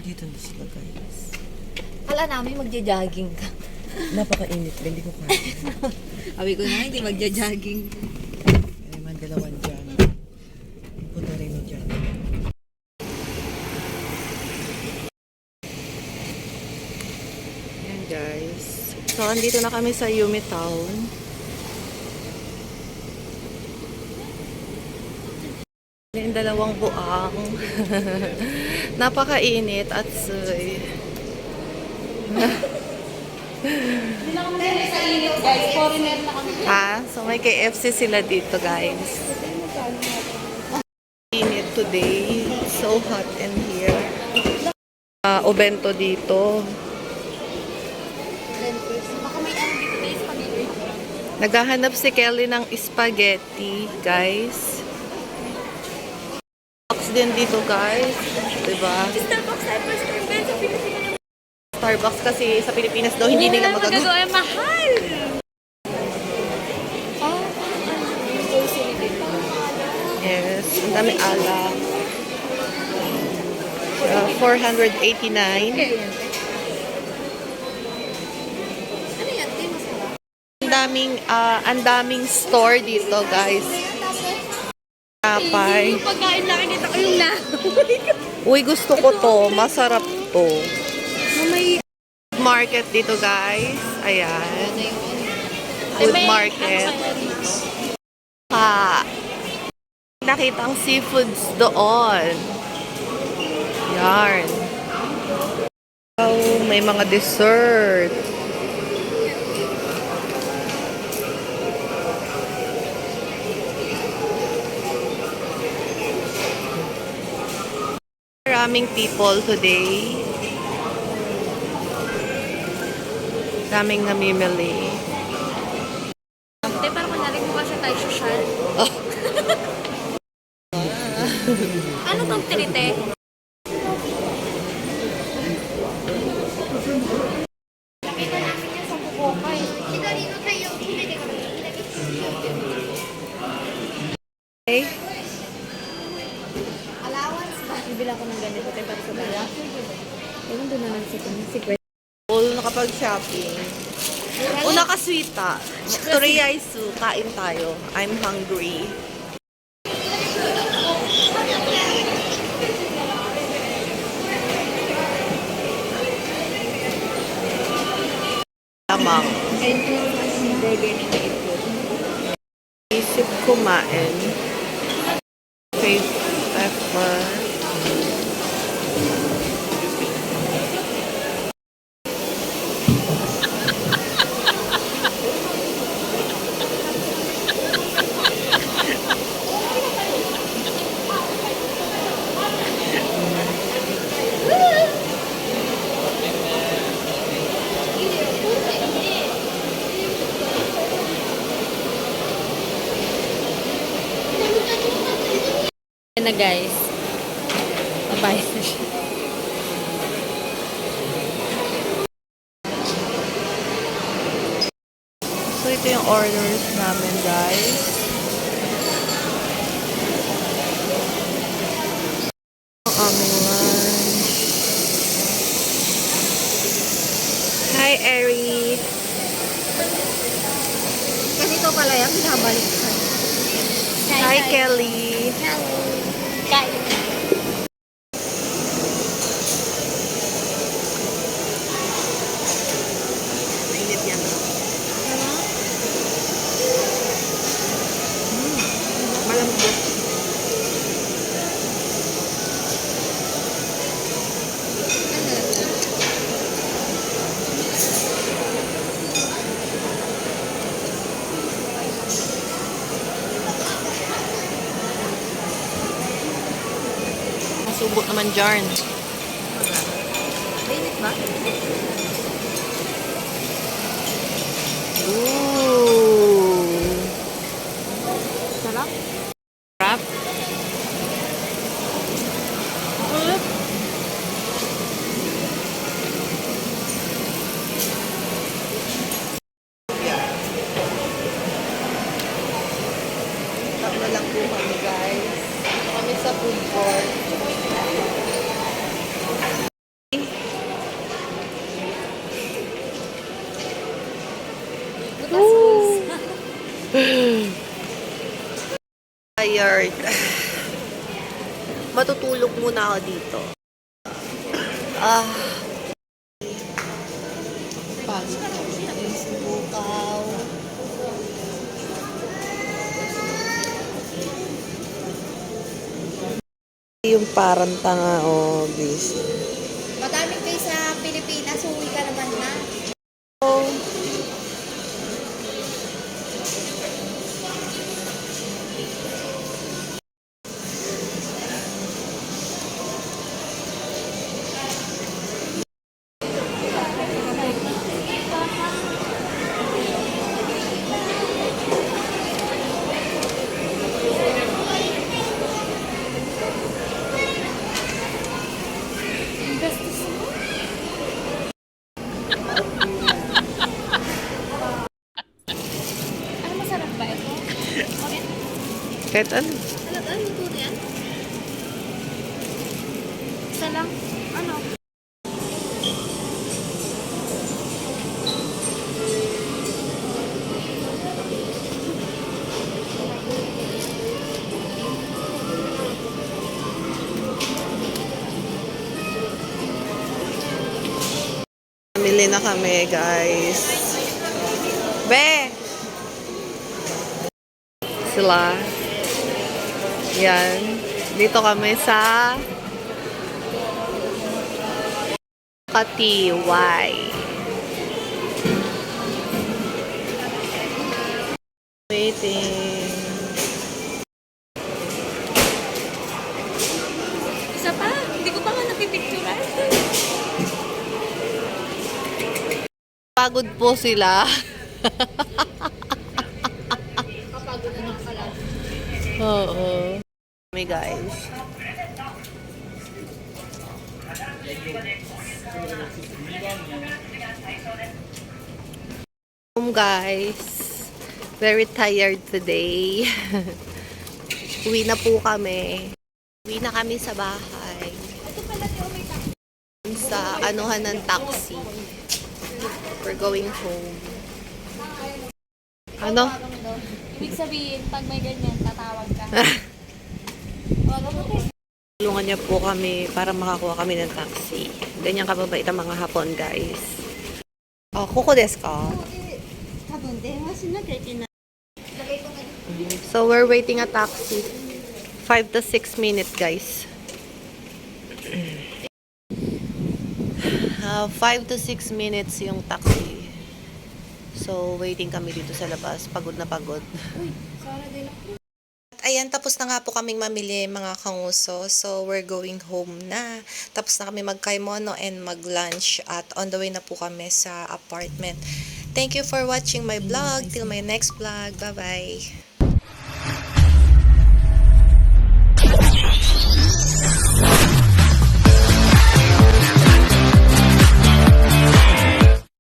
Dito na sila, guys. Kala namin magja-jogging ka. Napakainit ba? Hindi ko kaya. Sabi ko na, hindi magja-jogging. May man dalawan dyan. Punta rin mo dyan. Ayan, guys. So, andito na kami sa Yumi Town. Yung dalawang buang. Napakainit at soy. Ha? So may KFC sila dito, guys. Init today. So hot in here. Obento dito. Baka may ano dito na spaghetti. Naghahanap si Kelly ng spaghetti, guys. Starbucks din dito, guys. Diba? Starbucks ay first time ba sa Pilipinas? Starbucks kasi sa Pilipinas daw hindi nila magagawa. Ay mahal! Yes, ang dami alak. 489. Ano yan? Di masarap. Ang daming store dito, guys. Kapay. Yung pagkain lang dito ko yung na. Uy, gusto ko to. Masarap to. May Market dito, guys. Ayan. Food market. Nakita ang seafoods doon. Yarn. Oh, may mga dessert. Maraming people today. Daming namimili. Ate, parang kunyari mo kasi tayo social. Ano tong tirite? Nakita namin yan sa Bukokay. Okay. Allowance ba? Bibila ko ng ganito tayo para sa bala. Ewan doon na lang sa secret. All nakapag-shopping. Una ka sweeta. Toriyaisu, kain tayo. I'm hungry. Lamang. Burger na may ito. Isip kumain. Faith pepper. Yan na guys. Mabayad na siya. So, ito yung orders namin, guys. Ang aming lunch. Hi, Eri. Kasi ito pala yan, binabalik ka. Hi, Kelly. Hello. Kain. Mainit yan. Malambot. Masubok naman dyan. Mainit ba? Ooh. Sarap. Wrap. Tatlo lang po kami, guys. Kami sa food court. Tired. Matutulog muna ako dito. Ah. Pagod na yung subukaw. Yung parang tanga o busy. Madami kayo sa Pilipinas, uwi ka naman na. Gastos mo? Ano masarap ba ito? Okay. Kahit ano. Talaga? Luto na yan? Isa lang? Ano? Namili na kami, guys. Be! Sila. Yan. Dito kami sa Katiway. Waiting. Isa pa? Hindi ko pa nga napipicturean. Pagod po sila. Kapagod na lang pala. Oo. Kami, guys. Guys. Very tired today. Uwi na po kami. Uwi na kami sa bahay. Ito pala yung may taxi. Sa anuhan ng taxi. We're going home. Ano? Ibig sabihin, pag may ganyan, tatawag ka. Tawagan mo tayo. Tulungan niya po kami para makakuha kami ng taxi. Ganyan kababait ang mga Hapon, guys. Oh, kuko desu ka? So, we're waiting a taxi. 5 to 6 minutes, guys. 5 to 6 minutes yung taxi. So, waiting kami dito sa labas. Pagod na pagod. Uy, Sara de la Cruz. Ayan, tapos na nga po kaming mamili mga kanguso. So, we're going home na. Tapos na kami magkaimono and mag-lunch. At on the way na po kami sa apartment. Thank you for watching my vlog. Till my next vlog. Bye-bye.